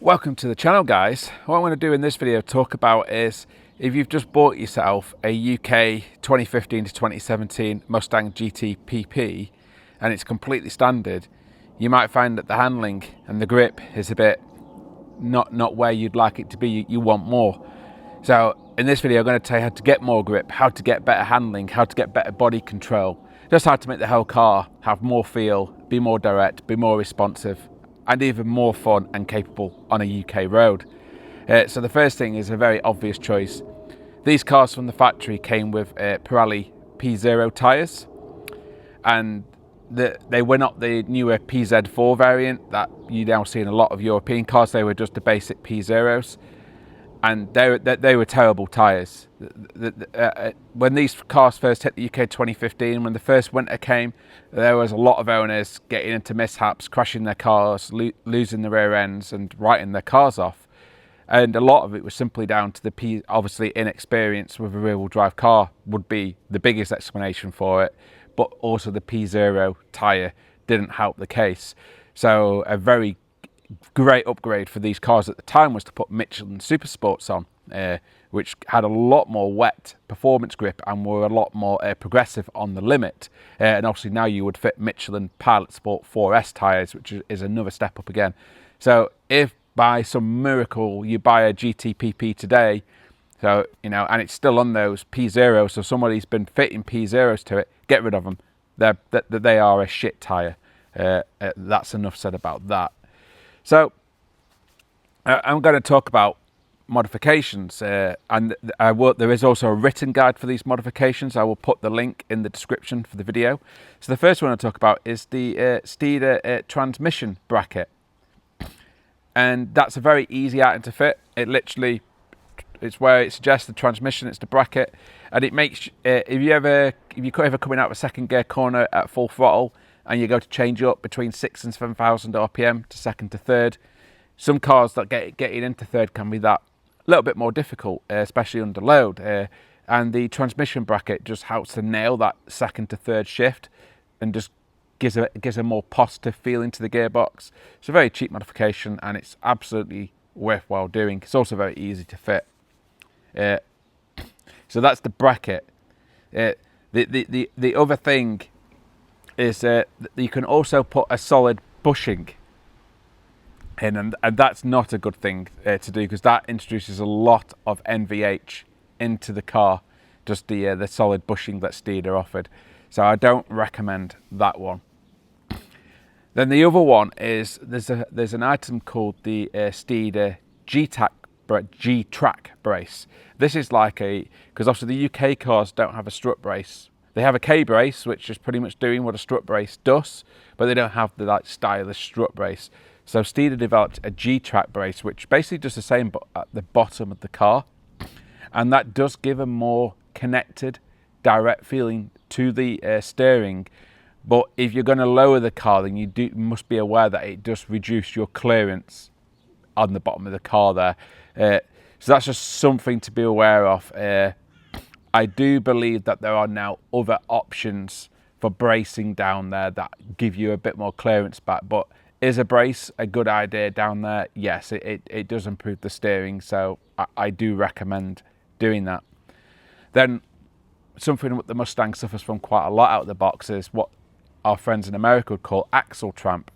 Welcome to the channel, guys. What I want to do in this video talk about is if you've just bought yourself a UK 2015 to 2017 Mustang GT PP and it's completely standard, you might find that the handling and the grip is a bit not where you'd like it to be. You want more. So in this video I'm going to tell you how to get more grip, how to get better handling, how to get better body control, just how to make the whole car have more feel, be more direct, be more responsive, and even more fun and capable on a UK road. So the first thing is a very obvious choice. These cars from the factory came with Pirelli P0 tyres, and they were not the newer PZ4 variant that you now see in a lot of European cars. They were just the basic P0s, and they were terrible tyres. When these cars first hit the UK 2015, when the first winter came, there was a lot of owners getting into mishaps, crashing their cars, losing the rear ends and writing their cars off. And a lot of it was simply down to obviously inexperience with a rear-wheel drive car would be the biggest explanation for it, but also the P0 tyre didn't help the case. So a very great upgrade for these cars at the time was to put Michelin Super Sports on, which had a lot more wet performance grip and were a lot more progressive on the limit. And obviously now you would fit Michelin Pilot Sport 4S tyres, which is another step up again. So if by some miracle you buy a GTPP today, so and it's still on those P0s, so somebody's been fitting P0s to it, get rid of them. They are a shit tyre. That's enough said about that. So I'm going to talk about modifications, and there is also a written guide for these modifications. I will put the link in the description for the video. So the first one I'll talk about is the Steeder transmission bracket, and that's a very easy item to fit. It's where it suggests the transmission, it's the bracket, and it makes if you're ever coming out of a second gear corner at full throttle and you go to change up between 6,000 and 7,000 RPM to second to third, some cars that getting into third can be that a little bit more difficult, especially under load. And the transmission bracket just helps to nail that second to third shift and just gives a more positive feeling to the gearbox. It's a very cheap modification and it's absolutely worthwhile doing. It's also very easy to fit. So that's the bracket. The other thing is that you can also put a solid bushing in, and that's not a good thing to do, because that introduces a lot of NVH into the car, just the solid bushing that Steeder offered. So I don't recommend that one. Then the other one is there's an item called the Steeder G-Track brace. This is because obviously the UK cars don't have a strut brace. They have a K-brace, which is pretty much doing what a strut brace does, but they don't have the stylish strut brace. So Steeder developed a G-Track brace, which basically does the same but at the bottom of the car, and that does give a more connected, direct feeling to the steering. But if you're going to lower the car, then you must be aware that it does reduce your clearance on the bottom of the car there. So that's just something to be aware of. I do believe that there are now other options for bracing down there that give you a bit more clearance back, but is a brace a good idea down there? Yes, it does improve the steering, so I do recommend doing that. Then something that the Mustang suffers from quite a lot out of the box is what our friends in America would call axle tramp.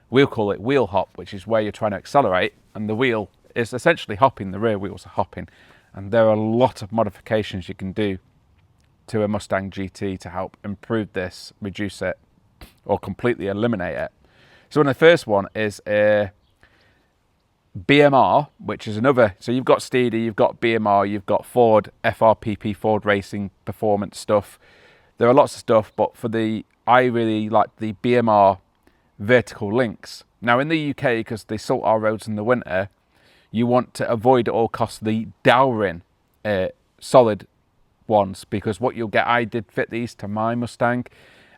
We'll call it wheel hop, which is where you're trying to accelerate and the wheel is essentially hopping, the rear wheels are hopping. And there are a lot of modifications you can do to a Mustang GT to help improve this, reduce it, or completely eliminate it. So the first one is a BMR, which is another. So you've got Steeder, you've got BMR, you've got Ford, FRPP, Ford Racing Performance stuff. There are lots of stuff, but I really like the BMR vertical links. Now in the UK, because they salt our roads in the winter, you want to avoid at all costs the Dowrin solid ones, because what you'll get, I did fit these to my Mustang,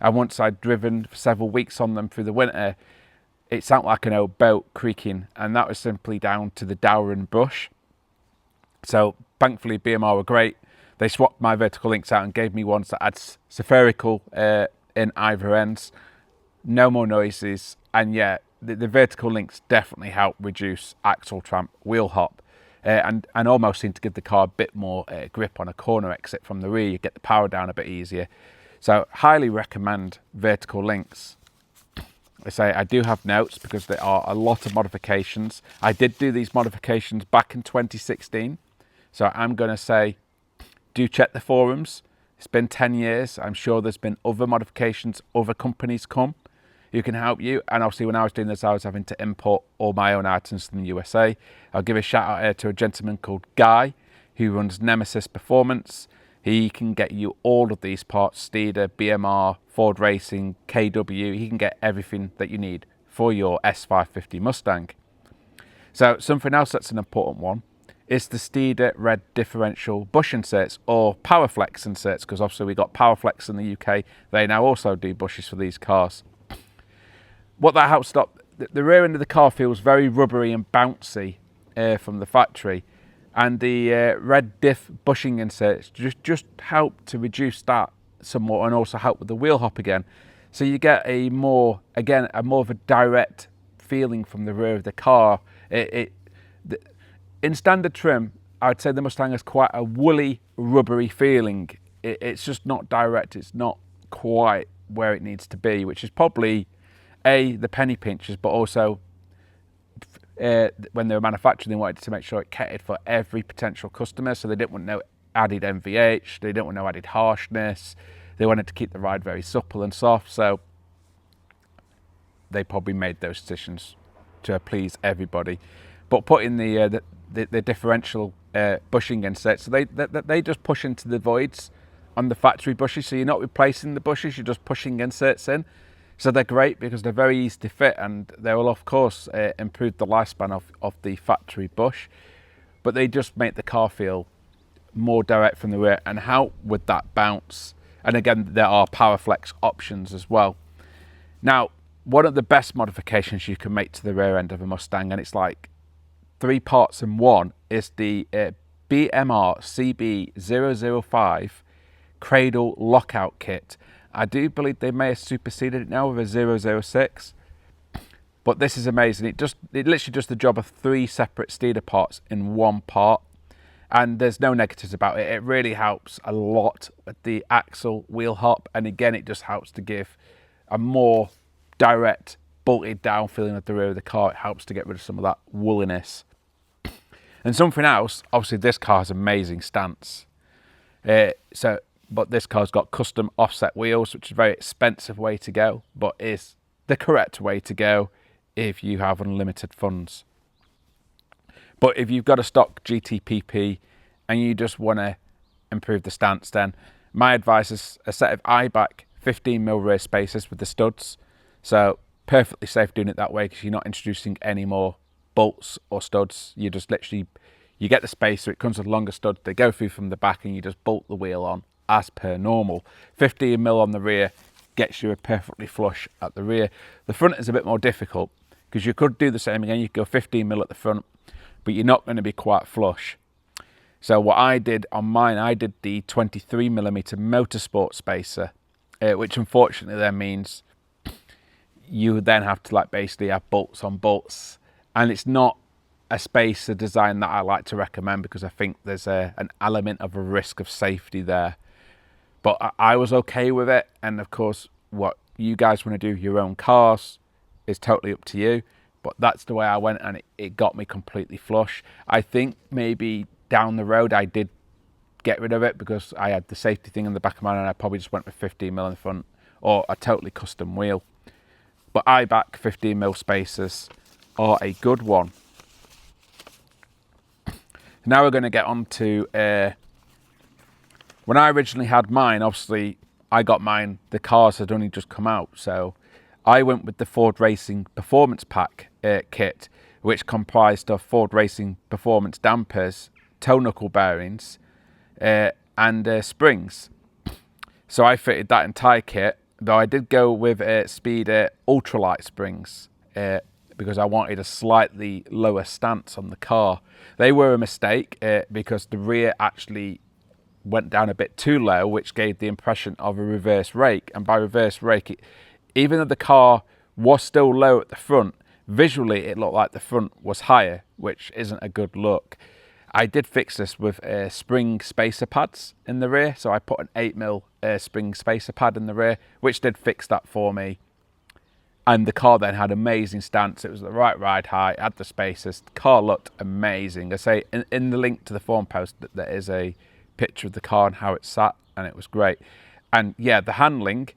and once I'd driven for several weeks on them through the winter, it sounded like an old boat creaking, and that was simply down to the Dowrin brush. So thankfully BMR were great. They swapped my vertical links out and gave me ones that had spherical in either ends, no more noises, and yet the vertical links definitely help reduce axle tramp, wheel hop, and almost seem to give the car a bit more grip on a corner exit from the rear. You get the power down a bit easier. So highly recommend vertical links. I say I do have notes because there are a lot of modifications. I did do these modifications back in 2016. So I'm going to say, do check the forums. It's been 10 years. I'm sure there's been other modifications, other companies come who can help you. And obviously when I was doing this, I was having to import all my own items from the USA. I'll give a shout out here to a gentleman called Guy who runs Nemesis Performance. He can get you all of these parts, Steeder, BMR, Ford Racing, KW. He can get everything that you need for your S550 Mustang. So something else that's an important one is the Steeder red differential bush inserts, or Powerflex inserts, because obviously we got Powerflex in the UK. They now also do bushes for these cars. What that helps stop, the rear end of the car feels very rubbery and bouncy from the factory. And the red diff bushing inserts just help to reduce that somewhat, and also help with the wheel hop again. So you get a more of a direct feeling from the rear of the car. In standard trim, I'd say the Mustang has quite a woolly, rubbery feeling. It's just not direct. It's not quite where it needs to be, which is probably the penny pinchers, but also when they were manufacturing, they wanted to make sure it catered for every potential customer. So they didn't want no added NVH, they didn't want no added harshness. They wanted to keep the ride very supple and soft. So they probably made those decisions to please everybody. But putting the differential bushing inserts, so they just push into the voids on the factory bushes. So you're not replacing the bushes, you're just pushing inserts in. So they're great because they're very easy to fit, and they will of course improve the lifespan of the factory bush, but they just make the car feel more direct from the rear and help with that bounce. And again, there are Powerflex options as well. Now, one of the best modifications you can make to the rear end of a Mustang, and it's like 3 parts in one, is the BMR CB005 cradle lockout kit. I do believe they may have superseded it now with a 006, but this is amazing. It literally does the job of 3 separate Steeder parts in one part, and there's no negatives about it. It really helps a lot with the axle wheel hop, and again, it just helps to give a more direct, bolted down feeling at the rear of the car. It helps to get rid of some of that wooliness. And something else, obviously this car has amazing stance. But this car's got custom offset wheels, which is a very expensive way to go, but is the correct way to go if you have unlimited funds. But if you've got a stock GTPP and you just want to improve the stance, then my advice is a set of I-back 15mm rear spacers with the studs. So perfectly safe doing it that way because you're not introducing any more bolts or studs. You just literally, you get the spacer, it comes with longer studs, they go through from the back and you just bolt the wheel on as per normal. 15mm on the rear gets you a perfectly flush at the rear. The front is a bit more difficult because you could do the same again. You could go 15mm at the front, but you're not going to be quite flush. So what I did on mine, I did the 23mm motorsport spacer, which unfortunately then means you then have to like basically have bolts on bolts, and it's not a spacer design that I like to recommend because I think there's an element of a risk of safety there. But I was okay with it, and of course what you guys want to do with your own cars is totally up to you, but that's the way I went, and it got me completely flush. I think maybe down the road I did get rid of it because I had the safety thing in the back of mine, and I probably just went with 15mm in the front or a totally custom wheel. But I-back 15mm spacers are a good one. Now we're going to get on to when I originally had mine. Obviously I got mine, the cars had only just come out, so I went with the Ford Racing Performance Pack kit, which comprised of Ford Racing Performance dampers, toe knuckle bearings and springs. So I fitted that entire kit, though I did go with Speed ultralight springs because I wanted a slightly lower stance on the car. They were a mistake because the rear actually went down a bit too low, which gave the impression of a reverse rake. And by reverse rake, even though the car was still low at the front, visually it looked like the front was higher, which isn't a good look. I did fix this with spring spacer pads in the rear, so I put an 8mm spring spacer pad in the rear, which did fix that for me. And the car then had amazing stance. It was the right ride height, had the spacers. The car looked amazing. I say in the link to the forum post that there is a picture of the car and how it sat, and it was great. And yeah, the handling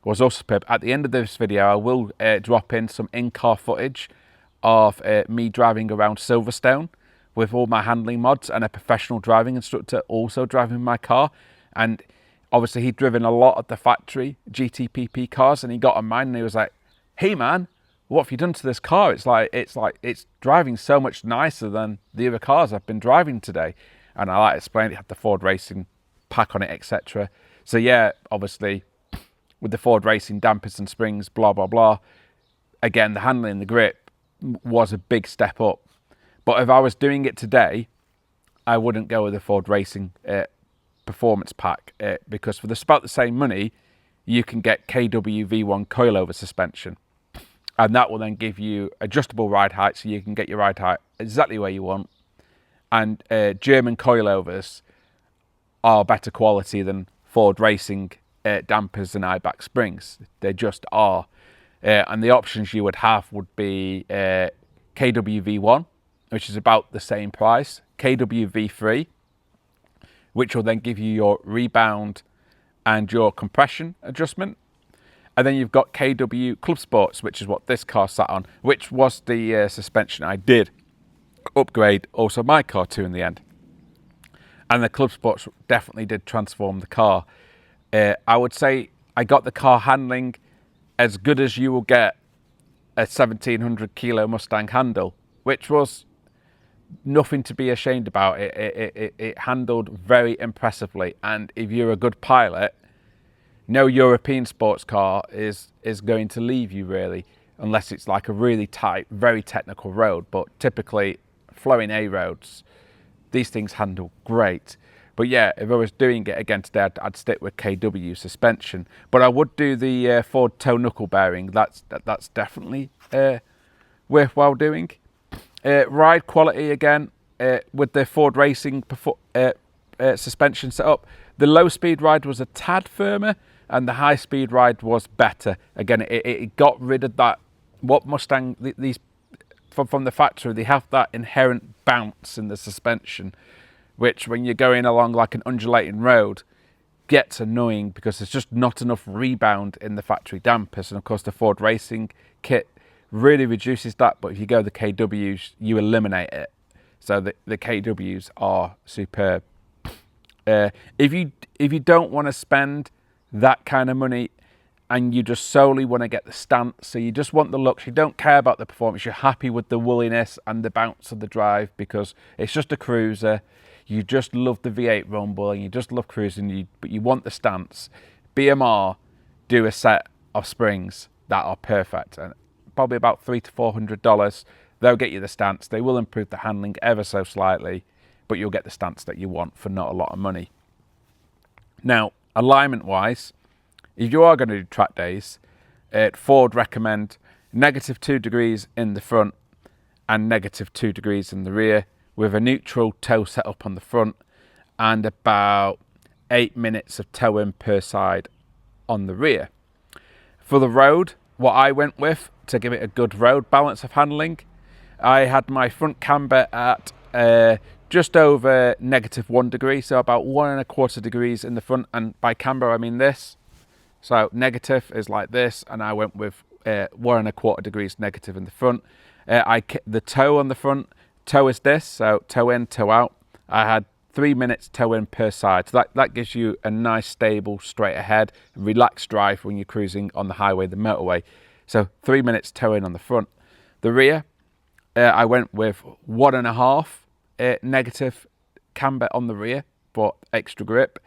was also superb. At the end of this video, I will drop in some in-car footage of me driving around Silverstone with all my handling mods and a professional driving instructor also driving my car. And obviously he'd driven a lot of the factory GTPP cars, and he got on mine and he was like, "Hey man, what have you done to this car? It's driving so much nicer than the other cars I've been driving today." And I explained it had the Ford Racing pack on it, etc. So yeah, obviously with the Ford Racing dampers and springs, blah blah blah, again the handling, the grip was a big step up. But if I was doing it today, I wouldn't go with the Ford Racing performance pack because for about the same money you can get KW V1 coilover suspension, and that will then give you adjustable ride height, so you can get your ride height exactly where you want. And German coilovers are better quality than Ford Racing dampers and I-back springs. They just are. And the options you would have would be KW V1, which is about the same price, KW V3, which will then give you your rebound and your compression adjustment. And then you've got KW Club Sports, which is what this car sat on, which was the suspension I did upgrade also my car to in the end. And the Club Sports definitely did transform the car. I would say I got the car handling as good as you will get a 1700 kilo Mustang handle, which was nothing to be ashamed about. It handled very impressively, and if you're a good pilot, no European sports car is going to leave you really, unless it's like a really tight, very technical road. But typically flowing A roads, these things handle great. But yeah, if I was doing it again today, I'd stick with KW suspension. But I would do the Ford toe knuckle bearing. That's definitely worthwhile doing. Ride quality again with the Ford Racing suspension setup. The low speed ride was a tad firmer, and the high speed ride was better. Again, it got rid of that. What Mustang these from the factory, they have that inherent bounce in the suspension, which when you're going along like an undulating road gets annoying because there's just not enough rebound in the factory dampers. And of course the Ford Racing kit really reduces that, but if you go the KWs, you eliminate it. So the KWs are superb. If you don't want to spend that kind of money and you just solely want to get the stance, so you just want the looks, you don't care about the performance, you're happy with the woolliness and the bounce of the drive because it's just a cruiser, you just love the V8 rumble and you just love cruising, but you want the stance, BMR do a set of springs that are perfect, and probably about $300 to $400. They'll get you the stance, they will improve the handling ever so slightly, but you'll get the stance that you want for not a lot of money. Now, alignment wise, if you are going to do track days, Ford recommend -2 degrees in the front and -2 degrees in the rear, with a neutral toe setup on the front and about 8 minutes of toe in per side on the rear. For the road, what I went with to give it a good road balance of handling, I had my front camber at just over -1 degree, so about 1¼ degrees in the front, and by camber I mean this. So negative is like this, and I went with 1¼ degrees negative in the front. The toe on the front, toe is this, so toe in, toe out. I had 3 minutes toe in per side, so that gives you a nice stable straight ahead, relaxed drive when you're cruising on the highway, the motorway. So 3 minutes toe in on the front. The rear, I went with 1½ negative camber on the rear for extra grip.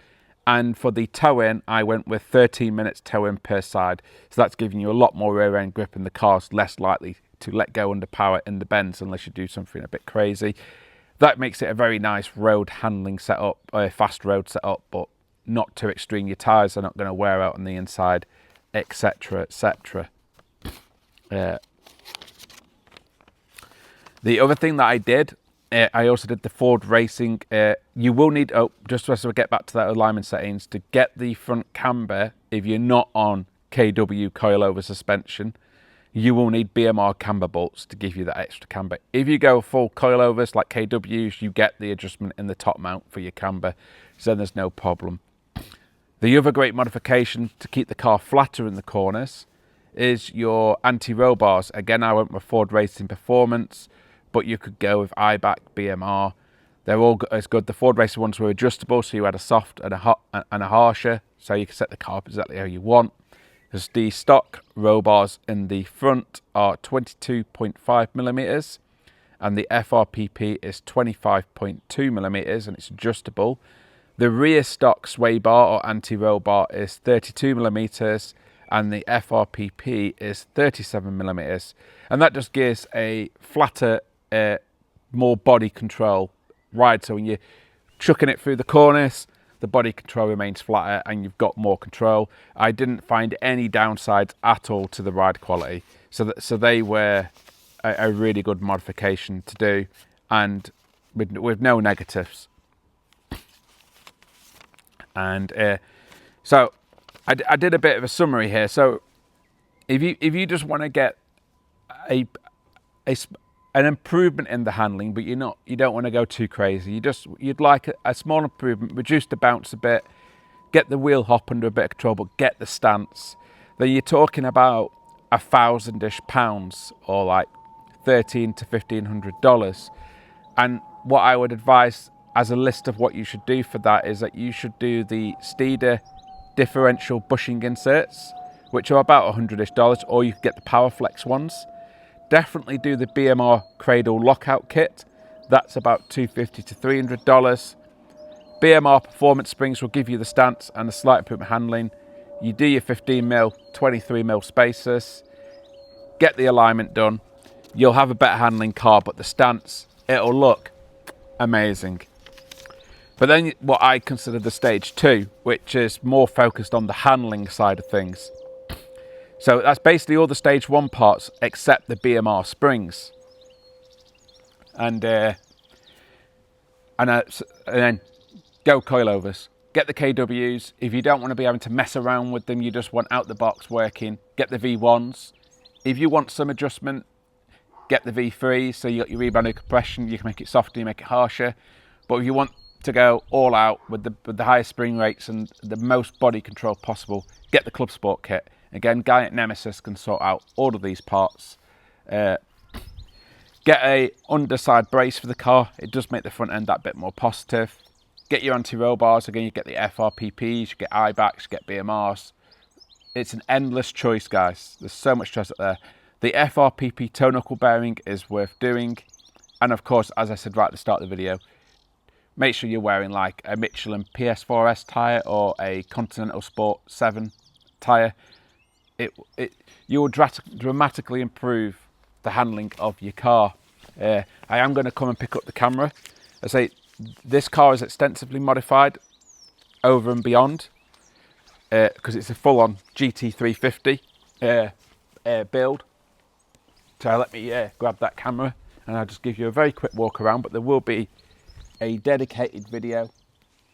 And for the toe in, I went with 13 minutes toe in per side. So that's giving you a lot more rear end grip, and the car's less likely to let go under power in the bends unless you do something a bit crazy. That makes it a very nice road handling setup, a fast road setup, but not too extreme. Your tyres are not going to wear out on the inside, etc, etc. The other thing that I did, I also did the Ford Racing. You will need, just as we get back to that alignment settings, to get the front camber, if you're not on KW coilover suspension, you will need BMR camber bolts to give you that extra camber. If you go full coilovers like KWs, you get the adjustment in the top mount for your camber, so then there's no problem. The other great modification to keep the car flatter in the corners is your anti-roll bars. Again, I went with Ford Racing Performance, but you could go with IBAC, BMR. They're all as good. The Ford Racing ones were adjustable, so you had a soft and a harsher, so you can set the car up exactly how you want. Because the stock roll bars in the front are 22.5 millimeters, and the FRPP is 25.2 millimeters, and it's adjustable. The rear stock sway bar or anti-roll bar is 32 millimeters, and the FRPP is 37 millimeters, and that just gives a flatter, more body control ride. So when you're chucking it through the corners, the body control remains flatter and you've got more control. I didn't find any downsides at all to the ride quality, so they were a really good modification to do, and with no negatives. And so I did a bit of a summary here. So if you just want to get an improvement in the handling, but you don't want to go too crazy, you'd like a small improvement, reduce the bounce a bit, get the wheel hop under a bit of control, but get the stance, then you're talking about £1,000-ish, or like $1,300 to $1,500. And what I would advise as a list of what you should do for that is that you should do the Steeder differential bushing inserts, which are about $100-ish, or you could get the PowerFlex ones. Definitely do the BMR cradle lockout kit. That's about $250 to $300. BMR performance springs will give you the stance and the slight improvement handling. You do your 15mm, 23mm spacers. Get the alignment done. You'll have a better handling car, but the stance, it'll look amazing. But then what I consider the stage 2, which is more focused on the handling side of things. So that's basically all the stage 1 parts except the BMR springs. And then go coilovers. Get the KWs. If you don't want to be having to mess around with them, you just want out the box working, get the V1s. If you want some adjustment, get the V3s, so you got your rebounding compression, you can make it softer, you make it harsher. But if you want to go all out with the highest spring rates and the most body control possible, get the Club Sport kit. Again, Guy at Nemesis can sort out all of these parts. Get a underside brace for the car. It does make the front end that bit more positive. Get your anti-roll bars. Again, you get the FRPPs, you get IBACs, you get BMRs. It's an endless choice, guys. There's so much choice up there. The FRPP toe knuckle bearing is worth doing. And of course, as I said right at the start of the video, make sure you're wearing like a Michelin PS4S tyre or a Continental Sport 7 tyre. You will dramatically improve the handling of your car. I am going to come and pick up the camera. I say this car is extensively modified over and beyond because it's a full-on GT350 build. So let me grab that camera and I'll just give you a very quick walk around, but there will be a dedicated video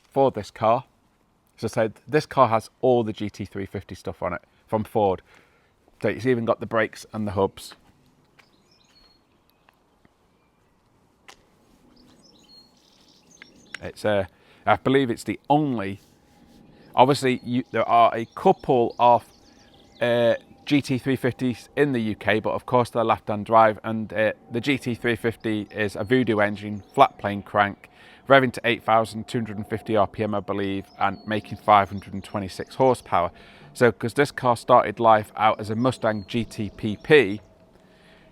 for this car. So I said, this car has all the GT350 stuff on it from Ford. So it's even got the brakes and the hubs. It's I believe it's the only, obviously there are a couple of GT350s in the UK, but of course they're left-hand drive, and the GT350 is a Voodoo engine, flat plane crank, revving to 8,250 RPM, I believe, and making 526 horsepower. So because this car started life out as a Mustang GT-PP,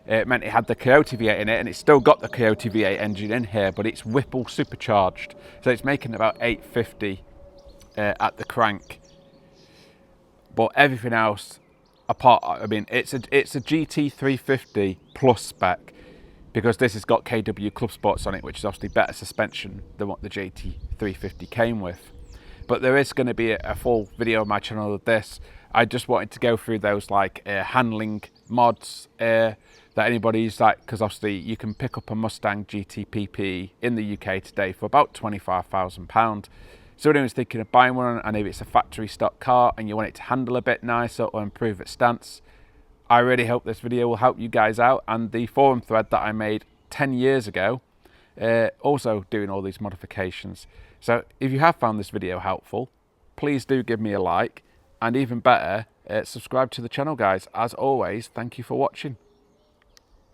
it meant it had the Coyote V8 in it, and it's still got the Coyote V8 engine in here, but it's Whipple supercharged. So it's making about 850 at the crank. But everything else, apart, I mean, it's a GT350 plus spec, because this has got KW Club Sports on it, which is obviously better suspension than what the GT350 came with. But there is going to be a full video on my channel of this. I just wanted to go through those like handling mods. The that anybody's like, because obviously you can pick up a Mustang GT in the UK today for about £25,000. So anyone's thinking of buying one, and maybe it's a factory stock car and you want it to handle a bit nicer or improve its stance, I really hope this video will help you guys out. And the forum thread that I made 10 years ago, also doing all these modifications. So if you have found this video helpful, please do give me a like, and even better, subscribe to the channel, guys. As always, thank you for watching.